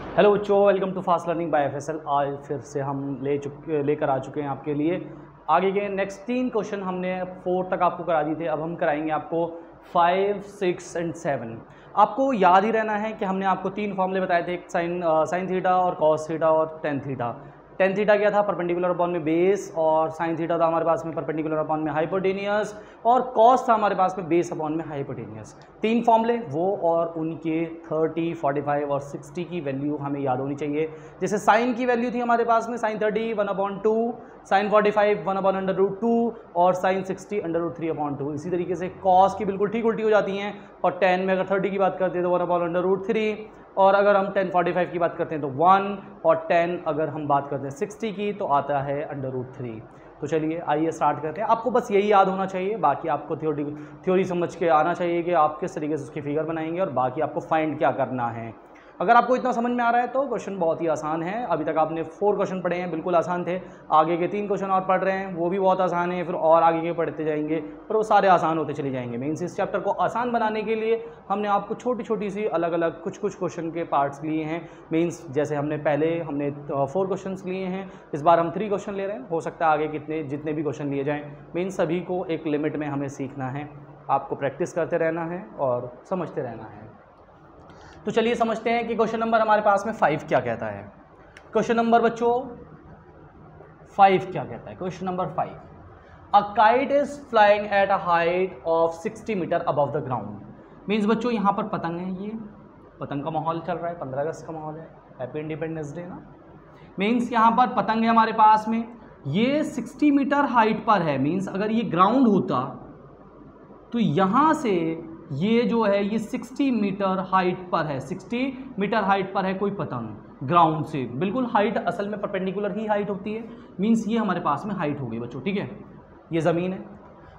Hello बच्चों, welcome to fast learning by FSL. आज फिर से हम लेकर आ चुके हैं आपके लिए आगे के नेक्स्ट 3 क्वेश्चन। हमने 4 तक आपको करा दिए थे, अब हम कराएंगे आपको 5, 6 एंड 7। आपको याद ही रहना है कि हमने आपको 3 फॉर्मूले बताए थे, एक साइन थीटा और कॉस थीटा और टेन थीटा। टेन थीटा क्या था? परपेंडिकुलर अपॉन में बेस, और साइन थीटा था हमारे पास में परपेंडिकुलर अपॉन में हाइपोटेनियस, और कॉस था हमारे पास में बेस अपॉन में हाइपोटेनियस। 3 फॉर्मूले वो और उनके 30, 45 और 60 की वैल्यू हमें याद होनी चाहिए। जैसे साइन की वैल्यू थी हमारे पास में साइन 30 1/2, साइन 45 1/√2 और साइन 60 √3/2। इसी तरीके से कॉस की बिल्कुल ठीक उल्टी हो जाती हैं, और 10 में अगर 30 की बात करते हैं तो 1/√3, और अगर हम 10 45 की बात करते हैं तो 1, और 10 अगर हम बात करते हैं 60 की तो आता है √3। तो चलिए आइए स्टार्ट करते हैं। आपको बस यही याद होना चाहिए, बाकी आपको थ्योरी समझ के आना चाहिए कि आप किस तरीके से उसकी फिगर बनाएंगे, और बाकी आपको फाइंड क्या करना है। अगर आपको इतना समझ में आ रहा है तो क्वेश्चन बहुत ही आसान है। अभी तक आपने 4 क्वेश्चन पढ़े हैं, बिल्कुल आसान थे। आगे के 3 क्वेश्चन और पढ़ रहे हैं, वो भी बहुत आसान है। फिर और आगे के पढ़ते जाएंगे, पर वो सारे आसान होते चले जाएंगे। मीन्स इस चैप्टर को आसान बनाने के लिए हमने आपको छोटी छोटी सी अलग अलग कुछ क्वेश्चन के पार्ट्स लिए हैं। मीन्स जैसे हमने 4 क्वेश्चन लिए हैं, इस बार हम 3 क्वेश्चन ले रहे हैं। हो सकता है आगे जितने भी क्वेश्चन लिए जाएँ, मीन्स सभी को एक लिमिट में हमें सीखना है। आपको प्रैक्टिस करते रहना है और समझते रहना है। तो चलिए समझते हैं कि क्वेश्चन नंबर हमारे पास में 5 क्या कहता है। क्वेश्चन नंबर बच्चों 5 क्या कहता है? Question number 5, a kite is flying at a height of 60 metre above the ground. Means बच्चों यहाँ पर पतंग है, ये पतंग का माहौल चल रहा है, 15 अगस्त का माहौल है, हैप्पी इंडिपेंडेंस डे ना। मीन्स यहाँ पर पतंग है हमारे पास में, ये 60 मीटर हाइट पर है। मीन्स अगर ये ग्राउंड होता तो यहाँ से ये जो है ये 60 मीटर हाइट पर है, 60 मीटर हाइट पर है कोई पतंग ग्राउंड से। बिल्कुल हाइट असल में परपेंडिकुलर ही हाइट होती है। मीन्स ये हमारे पास में हाइट हो गई बच्चों, ठीक है, ये ज़मीन है।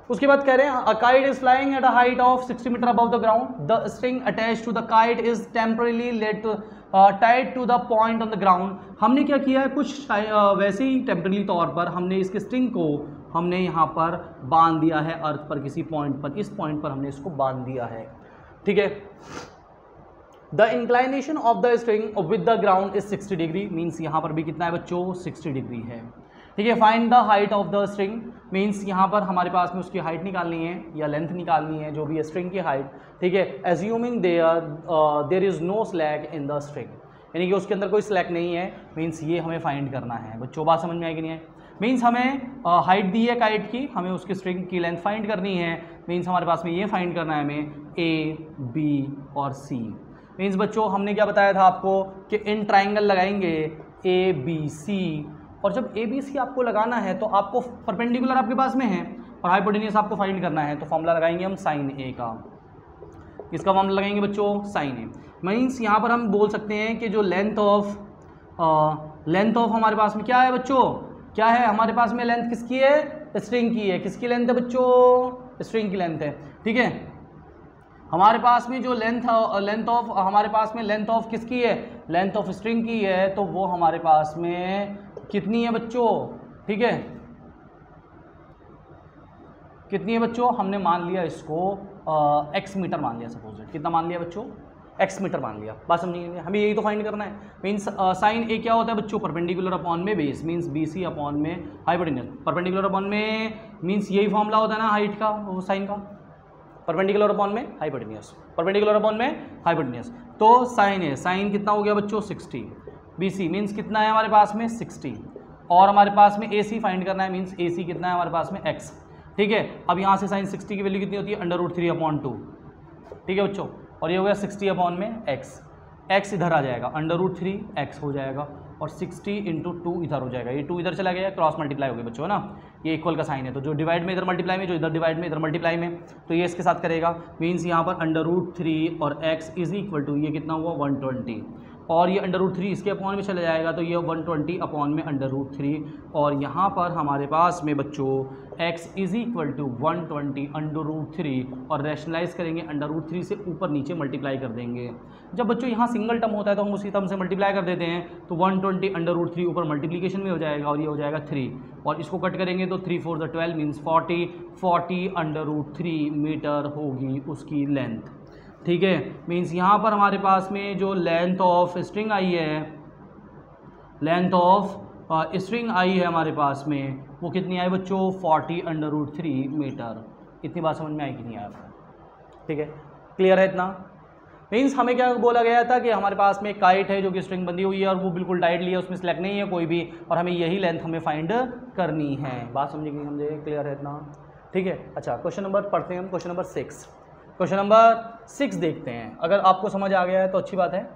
उसके बाद कह रहे हैं a kite is flying at a height of 60 metre above the ground, the string attached to the kite is temporarily tied to the point on the ground. हमने क्या किया है, कुछ वैसे ही टेम्पररी तौर पर हमने इसके स्ट्रिंग को हमने यहाँ पर बांध दिया है अर्थ पर, किसी पॉइंट पर, इस पॉइंट पर हमने इसको बांध दिया है, ठीक है। The inclination of the string with the ground is 60 degree. Means यहाँ पर भी कितना है बच्चों? 60 डिग्री है, ठीक है। Find the height of the string. Means यहाँ पर हमारे पास में उसकी हाइट निकालनी है या लेंथ निकालनी है, जो भी है स्ट्रिंग की हाइट, ठीक है। Assuming there is no slack in the string, यानी कि उसके अंदर कोई स्लैक नहीं है। मीन्स ये हमें फाइंड करना है बच्चों, बात समझ में आएगी नहीं है? मीन्स हमें हाइट दी है काइट की, हमें उसकी स्ट्रिंग की लेंथ फाइंड करनी है। मीन्स हमारे पास में ये फाइंड करना है हमें A, B और C। मीन्स बच्चों हमने क्या बताया था आपको कि इन ट्राइंगल लगाएंगे ABC, और जब ABC आपको लगाना है तो आपको परपेंडिकुलर आपके पास में है और हाइपोटेनियस आपको फाइंड करना है, तो फॉर्मूला लगाएंगे हम साइन A का। किसका फॉर्मूला लगाएंगे बच्चों? Sign A। मीन्स यहाँ पर हम बोल सकते हैं कि जो लेंथ ऑफ हमारे पास में क्या है बच्चों? क्या है हमारे पास में? लेंथ किसकी है? स्ट्रिंग की है। किसकी लेंथ है बच्चों? स्ट्रिंग की लेंथ है, ठीक है। हमारे पास में जो लेंथ ऑफ किसकी है? लेंथ ऑफ स्ट्रिंग की है, तो वो हमारे पास में कितनी है बच्चों? ठीक है, कितनी है बच्चों? हमने मान लिया इसको x मीटर मान लिया, सपोज कितना मान लिया बच्चों? x मीटर मान लिया। बात समझिए, हमें यही तो फाइंड करना है। मीन्स साइन A क्या होता है बच्चों? परपेंडिकुलर अपॉन में बेस, मीन्स BC अपॉन में हाइपोटेनियस। परपेंडिकुलर अपॉन में मीन्स यही फॉर्मूला होता है ना हाइट का, वो साइन का, परपेंडिकुलर अपॉन में हाइपोटेनियस, परपेंडिकुलर अपॉन में हाइपोटेनियस। तो साइन A, साइन कितना हो गया बच्चों? 60। BC मीन्स कितना है हमारे पास में? 60। और हमारे पास में AC फाइंड करना है, मीन्स AC कितना है हमारे पास में? x, ठीक है। अब यहाँ से साइन 60 की वैल्यू कितनी होती है? √3/2, ठीक है बच्चों। और ये हो गया 60 अपॉन में x इधर आ जाएगा, √3x हो जाएगा, और 60 × 2 इधर हो जाएगा। ये 2 इधर चला गया, क्रॉस मल्टीप्लाई हो गया बच्चों, है ना। ये इक्वल का साइन है, तो जो डिवाइड में इधर मल्टीप्लाई में, जो इधर डिवाइड में इधर मल्टीप्लाई में, तो ये इसके साथ करेगा। मीन्स यहाँ पर √3 और x इज इक्वल टू ये कितना हुआ? 120, और ये √3 इसके अपॉन में चला जाएगा, तो ये 120 अपॉन में √3, और यहाँ पर हमारे पास में बच्चों x इज इक्वल टू 120 √3, और रैशनलाइज करेंगे √3 से ऊपर नीचे मल्टीप्लाई कर देंगे। जब बच्चों यहाँ सिंगल टर्म होता है तो हम उसी टर्म से मल्टीप्लाई कर देते हैं, तो 120 √3 ऊपर मल्टीप्लिकेशन में हो जाएगा, और ये हो जाएगा 3, और इसको कट करेंगे तो 3 4 12 मीन्स 40 √3 मीटर होगी उसकी लेंथ। ठीक है, मीन्स यहाँ पर हमारे पास में जो लेंथ ऑफ स्ट्रिंग आई है, लेंथ ऑफ स्ट्रिंग आई है हमारे पास में, वो कितनी आई बच्चों 40√3 मीटर। इतनी बात समझ में आई कि नहीं आया? ठीक है, क्लियर है इतना? मीन्स हमें क्या बोला गया था कि हमारे पास में एक काइट है जो कि स्ट्रिंग बंधी हुई है और वो बिल्कुल डायरेक्टली है, उसमें सेलेक्ट नहीं है कोई भी, और हमें यही लेंथ हमें फाइंड करनी है। बात समझे कि समझे? क्लियर है इतना? ठीक है, अच्छा क्वेश्चन नंबर पढ़ते हैं हम, क्वेश्चन नंबर 6। क्वेश्चन नंबर 6 देखते हैं। अगर आपको समझ आ गया है तो अच्छी बात है,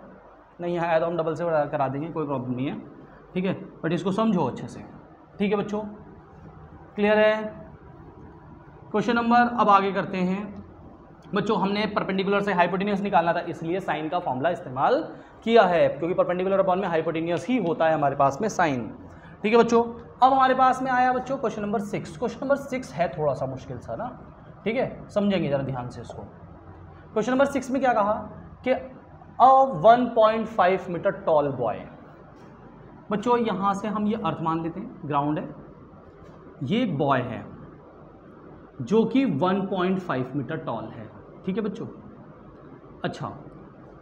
नहीं आया तो हम डबल से करा देंगे, कोई प्रॉब्लम नहीं है। ठीक है, बट इसको समझो अच्छे से। ठीक है बच्चों, क्लियर है? क्वेश्चन नंबर अब आगे करते हैं बच्चों। हमने परपेंडिकुलर से हाइपोटेन्यूस निकालना था, इसलिए साइन का फॉर्मूला इस्तेमाल किया है, क्योंकि परपेंडिकुलर अपॉन में हाइपोटेन्यूस ही होता है हमारे पास में साइन। ठीक है बच्चों, अब हमारे पास में आया बच्चों क्वेश्चन नंबर 6। क्वेश्चन नंबर 6 है थोड़ा सा मुश्किल सा ना, ठीक है, समझेंगे जरा ध्यान से इसको। क्वेश्चन नंबर 6 में क्या कहा कि अ 1.5 मीटर टॉल बॉय। बच्चों यहाँ से हम ये अर्थ मान लेते हैं, ग्राउंड है, ये एक बॉय है जो कि 1.5 मीटर टॉल है। ठीक है बच्चों, अच्छा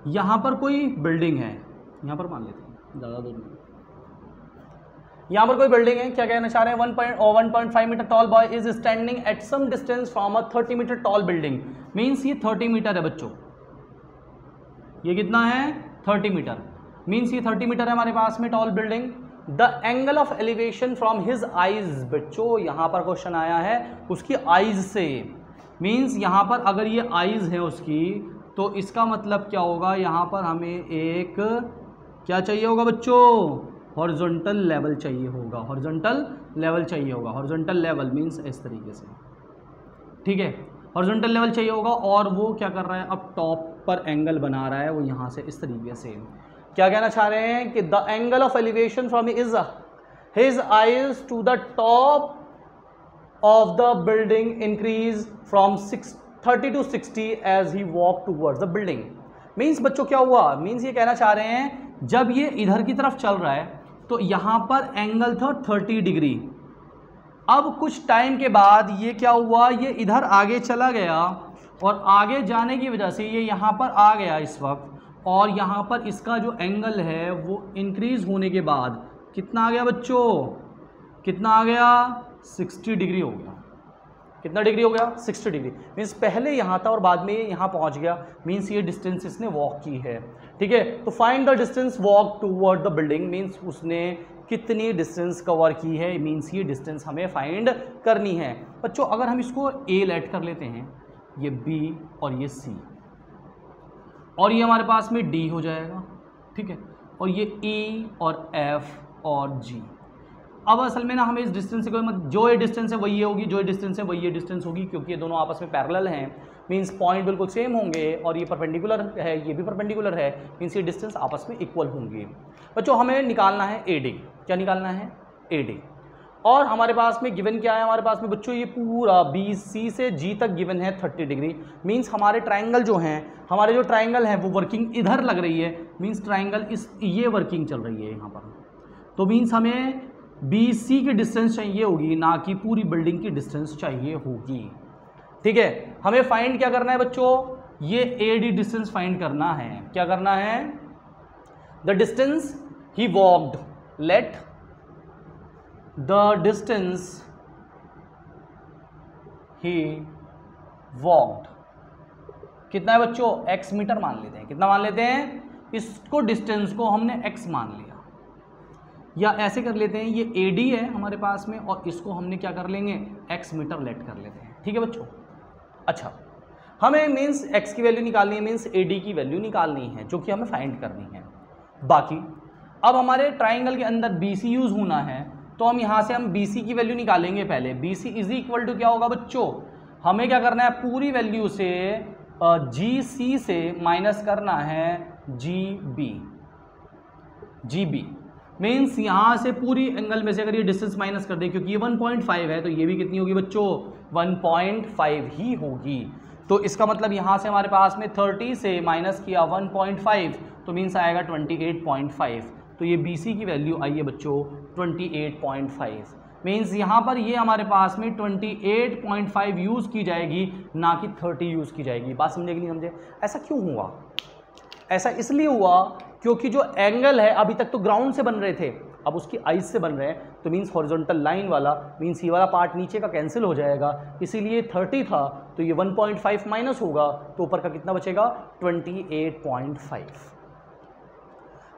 यहाँ पर कोई बिल्डिंग है, यहाँ पर मान लेते हैं, ज़्यादा दूर नहीं, यहाँ पर कोई बिल्डिंग है। क्या कहना चाह रहे हैं? 1.5 metre tall boy is standing at some distance from a 30 metre tall building. Means ये 30 मीटर है बच्चों, ये कितना है? 30 मीटर। मीन्स ये 30 मीटर है हमारे पास में tall building. The angle of elevation from his eyes. बच्चों यहाँ पर क्वेश्चन आया है उसकी आइज से। मीन्स यहाँ पर अगर ये आइज है उसकी, तो इसका मतलब क्या होगा? यहाँ पर हमें एक क्या चाहिए होगा बच्चों? हॉरिजॉन्टल लेवल चाहिए होगा, हॉरिजॉन्टल लेवल चाहिए होगा। हॉरिजॉन्टल लेवल मीन्स इस तरीके से, ठीक है, हॉरिजॉन्टल लेवल चाहिए होगा। और वो क्या कर रहा है? अब टॉप पर एंगल बना रहा है वो यहाँ से इस तरीके से। क्या कहना चाह रहे हैं कि the angle of elevation from his eyes to the top of the building increase from 30 to 60 as he walk towards the building. Means बच्चों क्या हुआ? मीन्स ये कहना चाह रहे हैं जब ये इधर की तरफ चल रहा है तो यहाँ पर एंगल था 30 डिग्री। अब कुछ टाइम के बाद ये क्या हुआ? ये इधर आगे चला गया और आगे जाने की वजह से ये यहाँ पर आ गया इस वक्त, और यहाँ पर इसका जो एंगल है वो इंक्रीज होने के बाद कितना आ गया बच्चों? कितना आ गया? 60 डिग्री हो गया। कितना डिग्री हो गया? 60 डिग्री। मीन्स पहले यहाँ था और बाद में ये यहाँ पहुँच गया। मीन्स ये डिस्टेंस इसने वॉक की है। ठीक है, तो find the distance walk toward the building. Means उसने कितनी डिस्टेंस कवर की है, मीन्स ये डिस्टेंस हमें फाइंड करनी है। बच्चों अगर हम इसको ए लेट कर लेते हैं, ये बी और ये सी, और ये हमारे पास में डी हो जाएगा, ठीक है, और ये ई और एफ और जी। अब असल में ना हमें इस डिस्टेंस से कोई मत, जो ये डिस्टेंस है वही ये होगी, जो ये डिस्टेंस है वही ये डिस्टेंस होगी, क्योंकि ये दोनों आपस में पैरेलल हैं। मीन्स पॉइंट बिल्कुल सेम होंगे, और ये परपेंडिकुलर है, ये भी परपेंडिकुलर है, मीन्स ये डिस्टेंस आपस में इक्वल होंगे। बच्चों हमें निकालना है ए डी। क्या निकालना है? A D. और हमारे पास में गिवन क्या है? हमारे पास में बच्चों ये पूरा बी सी से जी तक गिवन है 30 डिग्री। मीन्स हमारे ट्राइंगल जो हैं, हमारे जो ट्राइंगल हैं वो वर्किंग इधर लग रही है। मीन्स ट्राइंगल ये वर्किंग चल रही है यहाँ पर। तो मीन्स हमें बी सी की डिस्टेंस चाहिए होगी, ना कि पूरी बिल्डिंग की डिस्टेंस चाहिए होगी। ठीक है, हमें फाइंड क्या करना है बच्चों? ये ए डी डिस्टेंस फाइंड करना है। क्या करना है? The distance he walked, let the distance he walked कितना है बच्चों? x मीटर मान लेते हैं। कितना मान लेते हैं? इसको डिस्टेंस को हमने x मान लिया, या ऐसे कर लेते हैं, ये AD है हमारे पास में और इसको हमने क्या कर लेंगे? x मीटर लेट कर लेते हैं। ठीक है बच्चों, अच्छा हमें मीन्स x की वैल्यू निकालनी है, मीन्स AD की वैल्यू निकालनी है, जो कि हमें फाइंड करनी है। बाकी अब हमारे ट्राइंगल के अंदर BC यूज़ होना है, तो हम यहाँ से हम BC की वैल्यू निकालेंगे पहले। BC इज इक्वल टू क्या होगा बच्चों? हमें क्या करना है? पूरी वैल्यू से GC से माइनस करना है GB। मीन्स यहाँ से पूरी एंगल में से अगर ये डिस्टेंस माइनस कर दे, क्योंकि ये 1.5 है, तो ये भी कितनी होगी बच्चों? 1.5 ही होगी। तो इसका मतलब यहाँ से हमारे पास में 30 से माइनस किया 1.5, तो मीन्स आएगा 28.5। तो ये BC की वैल्यू आई है बच्चों 28.5। मीन्स यहाँ पर ये हमारे पास में 28.5 यूज़ की जाएगी, ना कि 30 यूज़ की जाएगी। बात समझे कि नहीं समझे? ऐसा क्यों हुआ? ऐसा इसलिए हुआ क्योंकि जो एंगल है अभी तक तो ग्राउंड से बन रहे थे, अब उसकी आइज से बन रहे हैं, तो मीन्स हॉरिजॉन्टल लाइन वाला मीन्स ये वाला पार्ट नीचे का कैंसिल हो जाएगा, इसीलिए 30 था तो ये 1.5 माइनस होगा, तो ऊपर का कितना बचेगा? 28.5।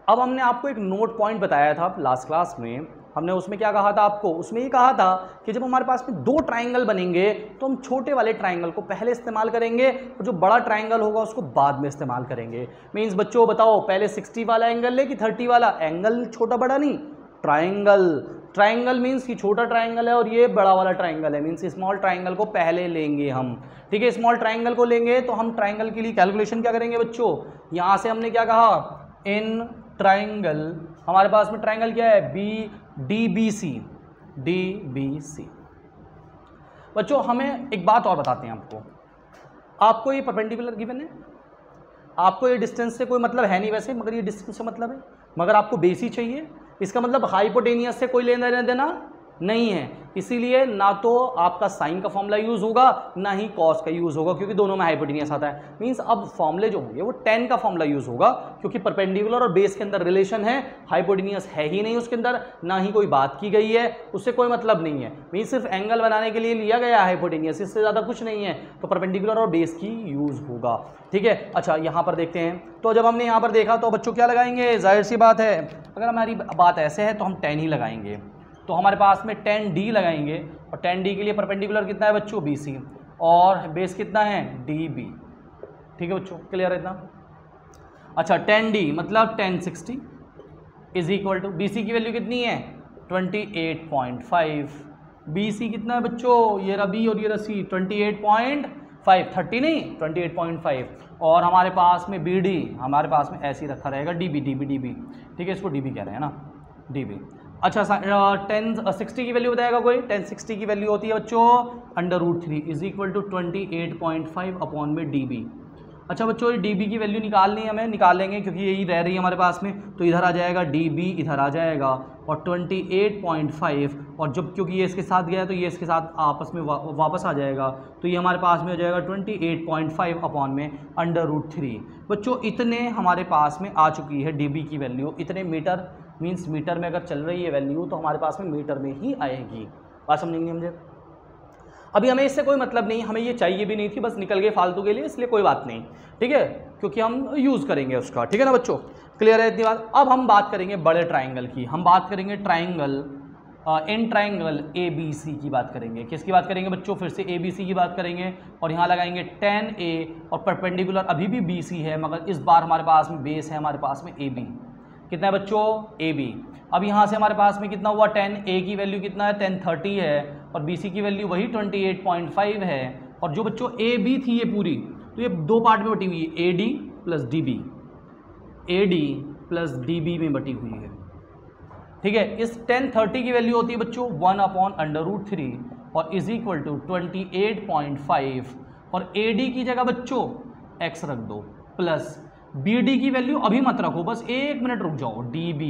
अब हमने आपको एक नोट पॉइंट बताया था लास्ट क्लास में, हमने उसमें क्या कहा था आपको? उसमें ये कहा था कि जब हमारे पास में दो ट्राइंगल बनेंगे तो हम छोटे वाले ट्राइंगल को पहले इस्तेमाल करेंगे और जो बड़ा ट्राइंगल होगा उसको बाद में इस्तेमाल करेंगे। मीन्स बच्चों बताओ, पहले 60 वाला एंगल ले कि 30 वाला? एंगल छोटा बड़ा नहीं, ट्राइंगल। ट्राइंगल मीन्स कि छोटा ट्राइंगल है और ये बड़ा वाला ट्राइंगल है, मीन्स स्मॉल ट्राइंगल को पहले लेंगे हम। ठीक है, स्मॉल ट्राइंगल को लेंगे तो हम ट्राइंगल के लिए कैलकुलेशन क्या करेंगे बच्चों? यहाँ से हमने क्या कहा? इन ट्राइंगल, हमारे पास में ट्राइंगल क्या है? DBC। बच्चों हमें एक बात और बताते हैं आपको ये परपेंडिकुलर गिवन है, आपको ये डिस्टेंस से कोई मतलब है नहीं वैसे, मगर ये डिस्टेंस से मतलब है, मगर आपको बेस ही चाहिए। इसका मतलब हाइपोटेनियस से कोई लेना देना नहीं है, इसीलिए ना तो आपका साइन का फॉर्मूला यूज़ होगा ना ही कॉस का यूज़ होगा, क्योंकि दोनों में हाइपोटेनियस आता है। मींस अब फॉर्मूले जो होंगे वो tan का फॉर्मूला यूज़ होगा, क्योंकि परपेंडिकुलर और बेस के अंदर रिलेशन है, हाइपोटेनियस है ही नहीं उसके अंदर, ना ही कोई बात की गई है, उससे कोई मतलब नहीं है। मीन्स सिर्फ एंगल बनाने के लिए लिया गया हाइपोटेनियस, इससे ज़्यादा कुछ नहीं है, तो परपेंडिकुलर और बेस की यूज़ होगा। ठीक है, अच्छा यहाँ पर देखते हैं, तो जब हमने यहाँ पर देखा तो बच्चों क्या लगाएंगे? जाहिर सी बात है, अगर हमारी बात ऐसे है तो हम tan ही लगाएंगे, तो हमारे पास में tan D लगाएंगे, और tan D के लिए परपेंडिकुलर कितना है बच्चों? BC, और बेस कितना है? DB। ठीक है बच्चों, क्लियर है इतना? अच्छा, tan D मतलब tan 60 is equal to BC की वैल्यू कितनी है? 28.5। BC कितना है बच्चों? ये रहा B और ये रहा C, 28.5, 30 नहीं 28.5, और हमारे पास में BD हमारे पास में ऐसे ही रखा रहेगा, DB। ठीक है, इसको DB कह रहे हैं ना, DB। अच्छा, 1060 की वैल्यू बताएगा कोई? 1060 की वैल्यू होती है बच्चों √3 इज इक्वल टू 28.5 अपॉन में DB। अच्छा बच्चों, ये DB की वैल्यू निकालनी है, हमें निकाल लेंगे क्योंकि यही रह रही है हमारे पास में, तो इधर आ जाएगा DB, इधर आ जाएगा, और 28.5, और जब क्योंकि ये इसके साथ गया तो ये इसके साथ आपस में वापस आ जाएगा, तो ये हमारे पास में हो जाएगा 28.5 अपॉन में √3। बच्चों इतने हमारे पास में आ चुकी है DB की वैल्यू, इतने मीटर, मीन्स मीटर में अगर चल रही है वैल्यू तो हमारे पास में मीटर में ही आएगी। बात समझेंगे मुझे? अभी हमें इससे कोई मतलब नहीं, हमें ये चाहिए भी नहीं थी, बस निकल गए फालतू के लिए, इसलिए कोई बात नहीं। ठीक है, क्योंकि हम यूज़ करेंगे उसका। ठीक है ना बच्चों, क्लियर है इतनी बात? अब हम बात करेंगे बड़े ट्राइंगल की, हम बात करेंगे ट्राइंगल इन ट्राइंगल ABC की बात करेंगे। किसकी बात करेंगे बच्चों? फिर से ABC की बात करेंगे, और यहाँ लगाएंगे tan A, और परपेंडिकुलर अभी भी BC है, मगर इस बार हमारे पास में बेस है हमारे पास में AB। कितना है बच्चों? AB। अब यहाँ से हमारे पास में कितना हुआ? tan A की वैल्यू कितना है? 1030 है, और BC की वैल्यू वही 28.5 है, और जो बच्चों AB थी ये पूरी, तो ये दो पार्ट में बटी हुई है, AD plus DB, AD plus DB में बटी हुई है। ठीक है, इस 1030 की वैल्यू होती है बच्चों 1/√3, और इज इक्वल टू 28.5, और AD की जगह बच्चों x रख दो, प्लस BD की वैल्यू अभी मत रखो, बस 1 मिनट रुक जाओ, DB।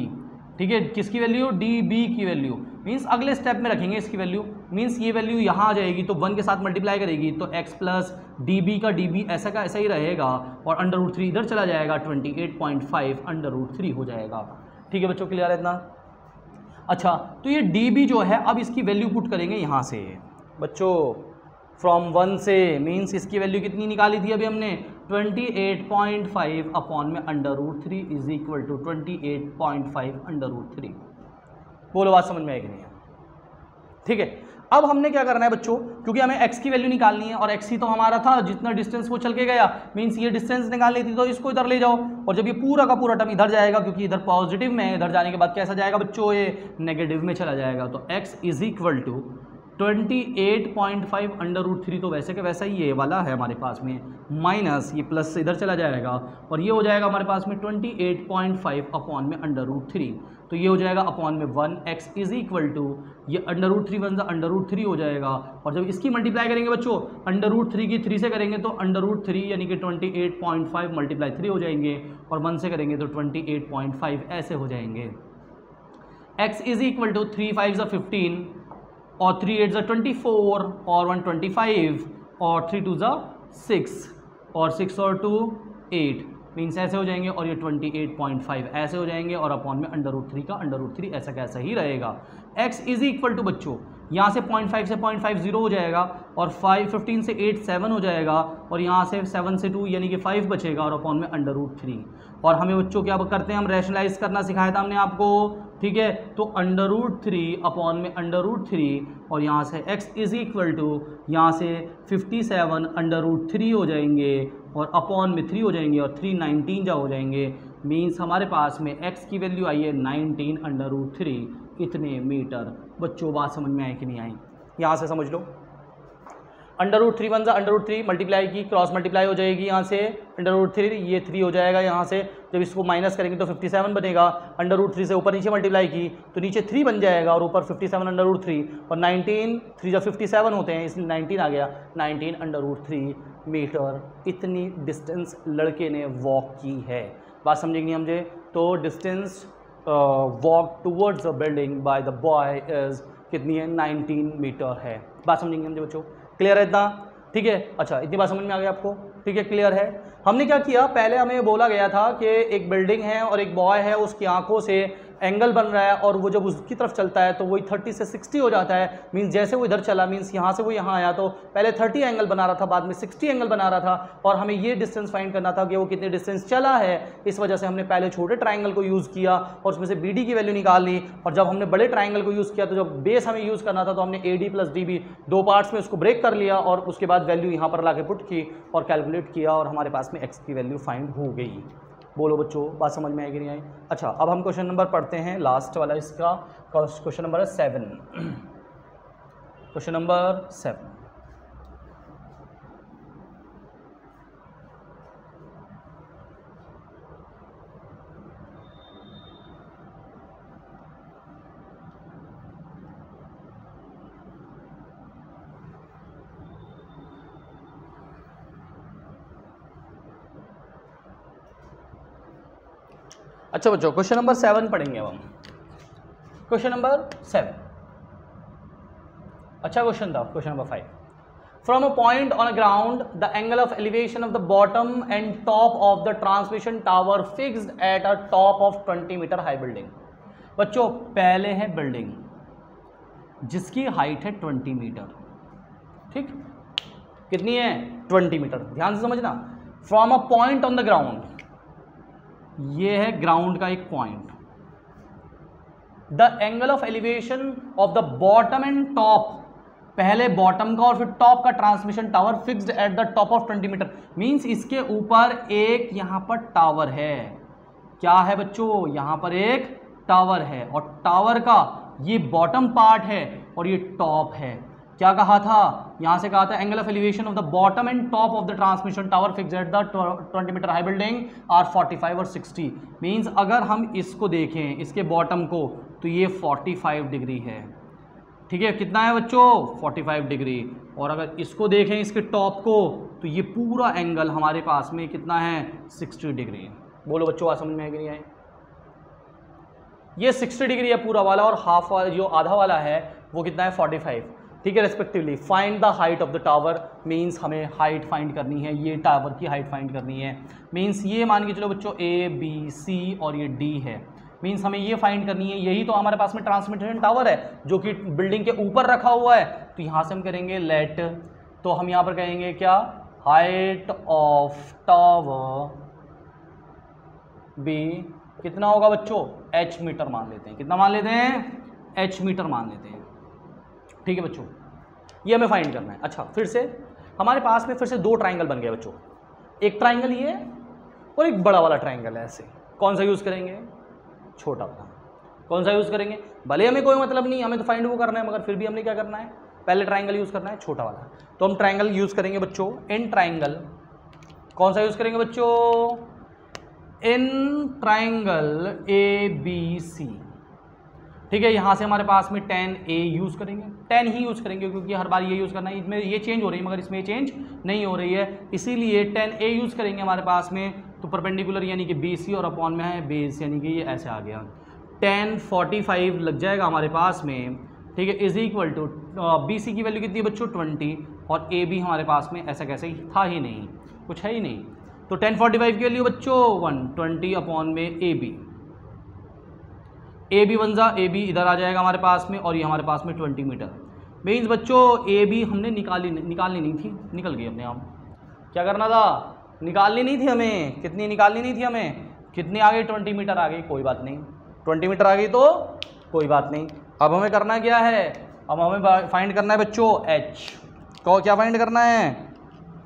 ठीक है, किसकी वैल्यू? DB की वैल्यू, मीन्स अगले स्टेप में रखेंगे इसकी वैल्यू, मीन्स ये वैल्यू यहाँ आ जाएगी तो 1 के साथ मल्टीप्लाई करेगी तो x प्लस DB का DB ऐसा का ऐसा ही रहेगा, और √3 इधर चला जाएगा, 28.5 √3 हो जाएगा। ठीक है बच्चों, क्लियर है इतना? अच्छा, तो ये DB जो है, अब इसकी वैल्यू पुट करेंगे यहाँ से बच्चों फ्रॉम 1 से, मीन्स इसकी वैल्यू कितनी निकाली थी अभी हमने? 28.5 अपॉन में √3 इज इक्वल टू 28.5 √3। बोलो बात समझ में आएगी नहीं? ठीक है, अब हमने क्या करना है बच्चों, क्योंकि हमें x की वैल्यू निकालनी है, और x ही तो हमारा था जितना डिस्टेंस वो चल के गया, मीन्स ये डिस्टेंस निकालनी थी, तो इसको इधर ले जाओ, और जब ये पूरा का पूरा टर्म इधर जाएगा, क्योंकि इधर पॉजिटिव में है, इधर जाने के बाद कैसा जाएगा बच्चों? ये नेगेटिव में चला जाएगा, तो x इज इक्वल टू 28.5 √3, तो वैसे के वैसा ही ये वाला है हमारे पास में, माइनस ये प्लस इधर चला जाएगा, और ये हो जाएगा हमारे पास में 28.5 अपॉन में √3, तो ये हो जाएगा अपॉन में 1, x इज इक्वल टू ये √3 वन √3 हो जाएगा, और जब इसकी मल्टीप्लाई करेंगे बच्चों √3 की 3 से करेंगे तो √3 यानी कि 28.5 मल्टीप्लाई 3 हो जाएंगे, और 1 से करेंगे तो 28.5 ऐसे हो जाएंगे। x इज इक्वल टू 3 5 15, और 3 8 24 और 1 25 और 3 2 6 और 6 और 2 8 मीन्स ऐसे हो जाएंगे और ये 28.5 ऐसे हो जाएंगे और अपॉन में √3 का √3 ऐसा कैसा ही रहेगा। x इज इक्वल टू बच्चों यहाँ से 0.5 से 0.50 हो जाएगा और 15 से 8 7 हो जाएगा और यहाँ से 7 से 2 यानी कि 5 बचेगा और अपॉन में √3। और हमें बच्चों क्या करते हैं, हम रैशनलाइज करना सिखाया था हमने आपको, ठीक है। तो √3 अपॉन में √3 और यहाँ से x इज इक्वल टू यहाँ से 57 √3 हो जाएंगे और अपॉन में 3 हो जाएंगे और 3 19 जा हो जाएंगे। मीन्स हमारे पास में x की वैल्यू आई है 19 √3 इतने मीटर। बच्चों बात समझ में आई कि नहीं आई? यहाँ से समझ लो, √3 1 √3 मल्टीप्लाई की क्रॉस मल्टीप्लाई हो जाएगी, यहाँ से √3 ये 3 हो जाएगा, यहाँ से जब इसको माइनस करेंगे तो 57 बनेगा। √3 से ऊपर नीचे मल्टीप्लाई की तो नीचे 3 बन जाएगा और ऊपर 57 √3 और 19 3 जब 57 होते हैं इसलिए 19 आ गया, 19 √3 मीटर इतनी डिस्टेंस लड़के ने वॉक की है। बात समझेंगे समझे? तो distance walk towards the building by the boy is कितनी है, 19 मीटर है। बात समझेंगे समझे बच्चों? क्लियर है इतना? ठीक है, अच्छा इतनी बात समझ में आ गई आपको? ठीक है, क्लियर है। हमने क्या किया, पहले हमें बोला गया था कि एक बिल्डिंग है और एक बॉय है, उसकी आंखों से एंगल बन रहा है और वो जब उसकी तरफ चलता है तो वही 30 से 60 हो जाता है। मीन्स जैसे वो इधर चला, मीन्स यहाँ से वो यहाँ आया तो पहले 30 एंगल बना रहा था, बाद में 60 एंगल बना रहा था और हमें ये डिस्टेंस फाइंड करना था कि वो कितने डिस्टेंस चला है। इस वजह से हमने पहले छोटे ट्राइंगल को यूज़ किया और उसमें से BD की वैल्यू निकाल ली और जब हमने बड़े ट्राइंगल को यूज़ किया तो जब बेस हमें यूज़ करना था तो हमने AD + DB 2 पार्ट्स में उसको ब्रेक कर लिया और उसके बाद वैल्यू यहाँ पर ला के पुट की और कैलकुलेट किया और हमारे पास में x की वैल्यू फाइंड हो गई। बोलो बच्चों बात समझ में आई कि नहीं आई? अच्छा अब हम क्वेश्चन नंबर पढ़ते हैं, लास्ट वाला इसका क्वेश्चन नंबर 7। क्वेश्चन नंबर 7, अच्छा बच्चों क्वेश्चन नंबर 7 पढ़ेंगे अब हम। क्वेश्चन नंबर 7, अच्छा क्वेश्चन था। Question number 5, from a point on a ground the angle of elevation of the bottom and top of the transmission tower fixed at a top of 20 metre high building. बच्चों पहले है building जिसकी height है 20 metre, ठीक, कितनी है 20 metre, ध्यान से समझना। From a point on the ground, ये है ग्राउंड का एक point, the angle of elevation of the bottom and top, पहले बॉटम का और फिर टॉप का transmission tower fixed at the top of 20 metre. Means इसके ऊपर एक यहां पर टावर है, क्या है बच्चों, यहां पर एक टावर है और टावर का ये बॉटम पार्ट है और ये टॉप है। क्या कहा था, यहां से कहा था angle of elevation of the bottom and top of the transmission tower fixed at the 20 metre high building are 45 और 60। मींस अगर हम इसको देखें इसके बॉटम को तो ये 45 डिग्री है, ठीक है, कितना है बच्चों 45 डिग्री। और अगर इसको देखें इसके टॉप को तो ये पूरा एंगल हमारे पास में कितना है 60 डिग्री। बोलो बच्चों बात समझ में आएगी नहीं आए? ये 60 डिग्री है पूरा वाला और हाफ वाला जो आधा वाला है वो कितना है 45, ठीक है, respectively. Find the height of the tower, means हमें हाइट फाइंड करनी है, ये टावर की हाइट फाइंड करनी है। मींस ये मान के चलो बच्चों ABC और ये D है, मींस हमें ये फाइंड करनी है। यही तो हमारे पास में ट्रांसमिशन टावर है जो कि बिल्डिंग के ऊपर रखा हुआ है। तो यहाँ से हम करेंगे लेट, तो हम यहाँ पर कहेंगे क्या, हाइट ऑफ टावर B कितना होगा बच्चों H मीटर मान लेते हैं, कितना मान लेते हैं H मीटर मान लेते हैं, ठीक है बच्चों, ये हमें फाइंड करना है। अच्छा फिर से हमारे पास में फिर से 2 ट्राइंगल बन गए बच्चों, एक ट्राइंगल ये और एक बड़ा वाला ट्राइंगल है। ऐसे कौन सा यूज़ करेंगे, छोटा वाला। कौन सा यूज़ करेंगे, भले हमें कोई मतलब नहीं, हमें तो फाइंड वो करना है, मगर फिर भी हमने क्या करना है, पहले ट्राइंगल यूज़ करना है छोटा वाला। तो हम ट्राइंगल यूज़ करेंगे बच्चों इन ट्राइंगल, कौन सा यूज़ करेंगे बच्चों, इन ट्राइंगल ABC, ठीक है। यहाँ से हमारे पास में 10A यूज़ करेंगे, 10 ही यूज़ करेंगे क्योंकि हर बार ये यूज़ करना है, इसमें ये चेंज हो रही है मगर इसमें चेंज नहीं हो रही है, इसीलिए 10A यूज़ करेंगे हमारे पास में। तो परपेंडिकुलर यानी कि BC और अपॉन में है बेस, यानी कि ये ऐसे आ गया 10 45 लग जाएगा हमारे पास में, ठीक है, is equal to B C की वैल्यू कितनी है बच्चों 20, और ए बी हमारे पास में ऐसा कैसे ही था ही नहीं, कुछ है ही नहीं। तो 1045 की वैल्यू बच्चों 120 अपॉन में ए बी वन जा ए बी इधर आ जाएगा हमारे पास में, और ये हमारे पास में 20 मीटर। मीन्स बच्चों ए बी हमने निकालनी नहीं थी, निकल गई अपने आप। क्या करना था, निकालनी नहीं थी हमें, कितनी निकालनी नहीं थी हमें, कितनी आ गई 20 मीटर आ गई, कोई बात नहीं, 20 मीटर आ गई तो कोई बात नहीं। अब हमें करना क्या है, अब हमें फाइंड करना है बच्चों एच को, क्या फाइंड करना है,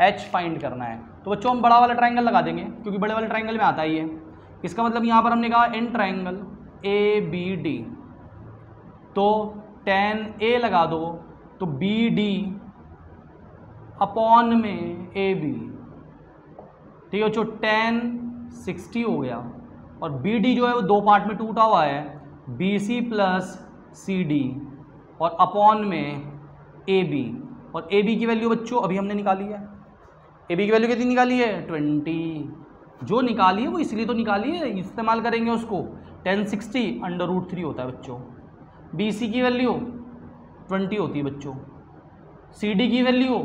एच फाइंड करना है। तो बच्चों हम बड़ा वाला ट्राइंगल लगा देंगे, क्योंकि बड़े वाले ट्राइंगल में आता ही है। इसका मतलब यहाँ पर हमने कहा in triangle A B D, तो tan ए लगा दो तो बी डी अपॉन में ए बी, ठीक है बच्चों, tan 60 हो गया, और बी डी जो है वो दो पार्ट में टूटा हुआ है, B C plus C D, और अपॉन में ए बी, और ए बी की वैल्यू बच्चों अभी हमने निकाली है, ए बी की वैल्यू कितनी निकाली है 20, जो निकाली है वो इसलिए तो निकाली है, इस्तेमाल करेंगे उसको। 1060 √3 होता है बच्चों, बी सी की वैल्यू 20 होती है बच्चों, सी डी की वैल्यू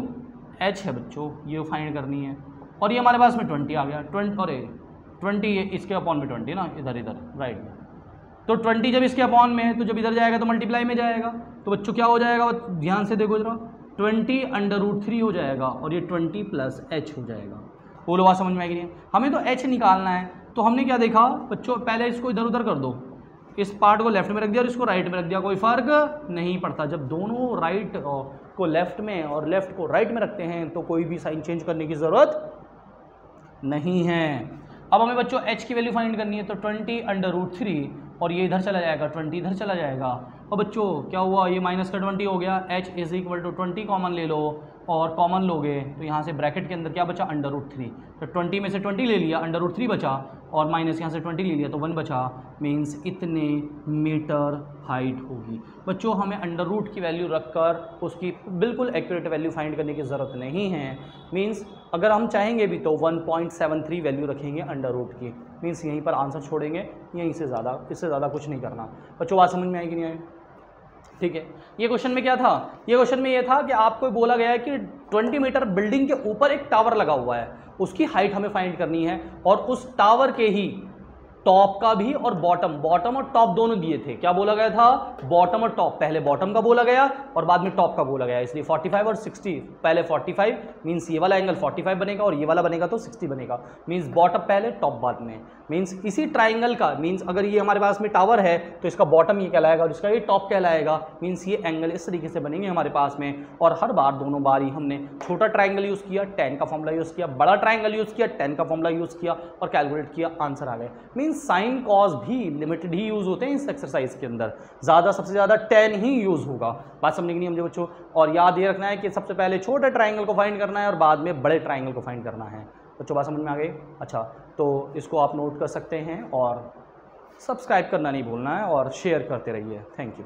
एच है बच्चों, ये फाइंड करनी है, और ये हमारे पास में 20 आ गया, 20 और 20 इसके अपॉन में 20 ना, इधर राइट। तो 20 जब इसके अपॉन में है तो जब इधर जाएगा तो मल्टीप्लाई में जाएगा, तो बच्चों क्या हो जाएगा, ध्यान से देखो जरा, 20 √3 हो जाएगा, और ये 20 प्लस एच हो जाएगा। बोलो बात समझ में आएगी नहीं, हमें तो एच निकालना है। तो हमने क्या देखा बच्चों, पहले इसको इधर उधर कर दो, इस पार्ट को लेफ्ट में रख दिया और इसको राइट में रख दिया, कोई फर्क नहीं पड़ता। जब दोनों राइट को लेफ्ट में और लेफ्ट को राइट में रखते हैं तो कोई भी साइन चेंज करने की ज़रूरत नहीं है। अब हमें बच्चों एच की वैल्यू फाइंड करनी है, तो 20 √3, और ये इधर चला जाएगा, 20 इधर चला जाएगा, और बच्चों क्या हुआ, ये माइनस का 20 हो गया, h is equal to 20 common ले लो, और कॉमन लोगे तो यहाँ से ब्रैकेट के अंदर क्या बचा √3, तो 20 में से 20 ले लिया, √3 बचा, और माइनस यहाँ से 20 ले लिया तो 1 बचा, मीन्स इतने मीटर हाइट होगी। बच्चों हमें अंडर रूट की वैल्यू रखकर उसकी बिल्कुल एक्यूरेट वैल्यू फाइंड करने की ज़रूरत नहीं है। मीन्स अगर हम चाहेंगे भी तो 1.73 वैल्यू रखेंगे अंडर रूट की, मीन्स यहीं पर आंसर छोड़ेंगे, यहीं से ज़्यादा, इससे ज़्यादा कुछ नहीं करना। बच्चों बात समझ में आएगी नहीं आई, ठीक है। ये क्वेश्चन में क्या था, ये क्वेश्चन में ये था कि आपको बोला गया है कि 20 मीटर बिल्डिंग के ऊपर एक टावर लगा हुआ है, उसकी हाइट हमें फाइंड करनी है, और उस टावर के ही टॉप का भी और बॉटम और टॉप दोनों दिए थे। क्या बोला गया था, बॉटम और टॉप, पहले बॉटम का बोला गया और बाद में टॉप का बोला गया, इसलिए 45 और 60, पहले 45 मीन्स ये वाला एंगल 45 बनेगा और ये वाला बनेगा तो 60 बनेगा, मीन्स बॉटम पहले टॉप बाद में। मीन्स इसी ट्राइंगल का, मीन्स अगर ये हमारे पास में टावर है तो इसका बॉटम ये कहलाएगा और इसका ये टॉप कहलाएगा, मीन्स ये एंगल इस तरीके से बनेंगे हमारे पास में। और हर बार दोनों बार ही हमने छोटा ट्राइंगल यूज़ किया, tan का फॉर्मूला यूज़ किया, बड़ा ट्राइंगल यूज़ किया, tan का फॉर्मूला यूज़ किया और कैलकुलेट किया, आंसर आ गए। मीन्स साइन कॉस भी लिमिटेड ही यूज़ होते हैं इस एक्सरसाइज के अंदर, ज़्यादा सबसे ज़्यादा tan ही यूज़ होगा। बात समझने की नहीं मुझे बच्चों, और याद ये रखना है कि सबसे पहले छोटे ट्राइंगल को फाइंड करना है और बाद में बड़े ट्राइंगल को फाइंड करना है। बच्चों बात समझ में आ गई, अच्छा तो इसको आप नोट कर सकते हैं और सब्सक्राइब करना नहीं भूलना है और शेयर करते रहिए। Thank you.